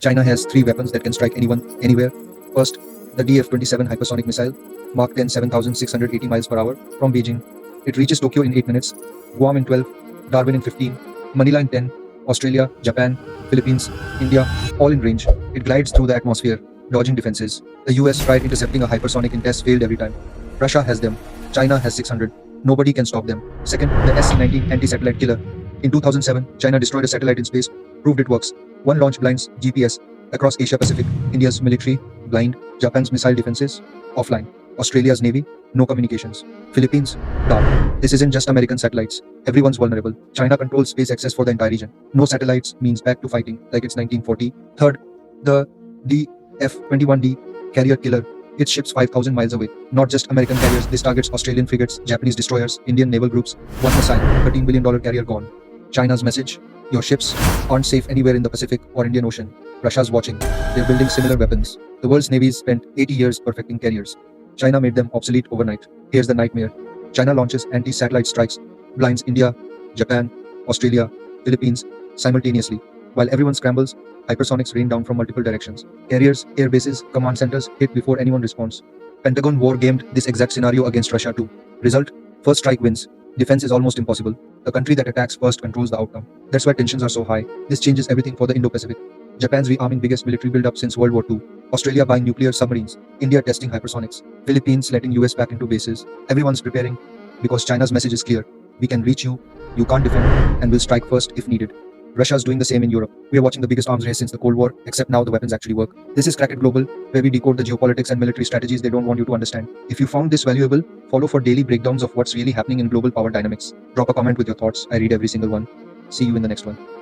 China has three weapons that can strike anyone, anywhere. First, the DF-27 hypersonic missile, Mach 10 7,680 miles per hour, from Beijing. It reaches Tokyo in 8 minutes, Guam in 12, Darwin in 15, Manila in 10, Australia, Japan, Philippines, India, all in range. It glides through the atmosphere, dodging defenses. The US tried intercepting a hypersonic in tests, failed every time. Russia has them. China has 600. Nobody can stop them. Second, the SC-19 anti-satellite killer. In 2007, China destroyed a satellite in space, proved it works. One launch blinds GPS across Asia Pacific. India's military blind. Japan's missile defenses offline. Australia's navy no communications. Philippines dark. This isn't just American satellites. Everyone's vulnerable. China controls space access for the entire region. No satellites means back to fighting like it's 1940. Third, the DF-21D carrier killer. It ships 5,000 miles away. Not just American carriers. This targets Australian frigates, Japanese destroyers, Indian naval groups. One missile, $13 billion carrier gone. China's message: your ships aren't safe anywhere in the Pacific or Indian Ocean. Russia's watching. They're building similar weapons. The world's navies spent 80 years perfecting carriers. China made them obsolete overnight. Here's the nightmare. China launches anti-satellite strikes, blinds India, Japan, Australia, Philippines simultaneously. While everyone scrambles, hypersonics rain down from multiple directions. Carriers, air bases, command centers hit before anyone responds. Pentagon war gamed this exact scenario against Russia too. Result: first strike wins. Defense is almost impossible. The country that attacks first controls the outcome. That's why tensions are so high. This changes everything for the Indo-Pacific. Japan's rearming, biggest military build-up since World War II. Australia buying nuclear submarines. India testing hypersonics. Philippines letting US back into bases. Everyone's preparing because China's message is clear. We can reach you, you can't defend, and we'll strike first if needed. Russia's doing the same in Europe. We are watching the biggest arms race since the Cold War, except now the weapons actually work. This is Crack It Global, where we decode the geopolitics and military strategies they don't want you to understand. If you found this valuable, follow for daily breakdowns of what's really happening in global power dynamics. Drop a comment with your thoughts. I read every single one. See you in the next one.